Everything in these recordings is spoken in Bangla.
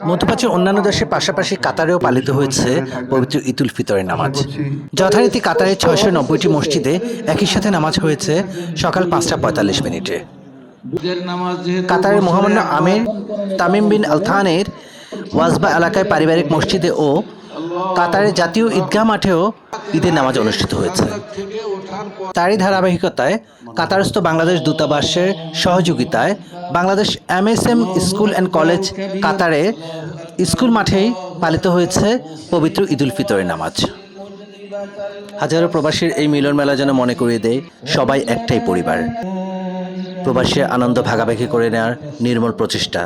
মধ্যপ্রাচ্যের অন্যান্য দেশের পাশাপাশি কাতারেও পালিত হয়েছে পবিত্র ঈদ উল ফিতরের নামাজ। যথারীতি কাতারের 690টি মসজিদে একই সাথে নামাজ হয়েছে সকাল 5:45 কাতারের মহামান্য আমির তামিম বিন আল থানের ওয়াজবা এলাকায় পারিবারিক মসজিদে ও কাতারের জাতীয় ঈদগাহ মাঠেও ঈদের নামাজ অনুষ্ঠিত হয়েছে। তারই ধারাবাহিকতায় কাতারস্থ বাংলাদেশ দূতাবাসের সহযোগিতায় Bangladesh MSM school and college কাতারে স্কুল মাঠেই পালিত হয়েছে পবিত্র ঈদ উল ফিতরের নামাজ। হাজারো প্রবাসীর এই মিলন মেলা যেন মনে করিয়ে দেয় সবাই একটাই পরিবার। প্রবাসীর আনন্দ ভাগাভাগি করে নেওয়ার নির্মল প্রচেষ্টা।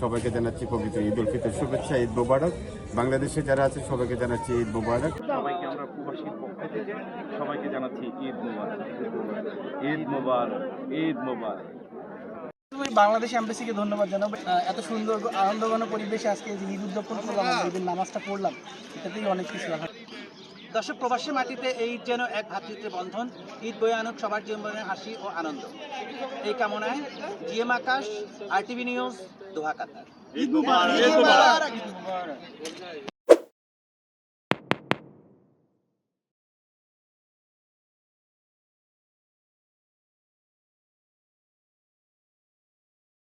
সবাইকে জানাচ্ছি পবিত্র ঈদ উল ফিতর শুভেচ্ছা, ঈদ মোবারক। বাংলাদেশে যারা আছে সবাইকে জানাচ্ছি ঈদ মোবারক। সবাইকে আমরা প্রবাসীর পক্ষ থেকে সবাইকে জানাচ্ছি ঈদ মোবারক, ঈদ মোবারক, ঈদ মোবারক। বাংলাদেশ এমবাসিকে ধন্যবাদ জানাবো, এত সুন্দর আনন্দঘন পরিবেশে আজকে যে ঈদ উদযাপন করলাম, ঈদের নামাজটা পড়লাম, এটাতেই অনেক কিছু রাখা। দর্শক, প্রবাসী মাটিতে এই যেন এক ভ্রাতৃত্বের বন্ধন, ঈদ বয়ে আনুক সবার জীবনে হাসি ও আনন্দ, এই কামনায় GM আকাশ, RTV নিউজ, দোহা, কাতার। ঈদ মোবারক।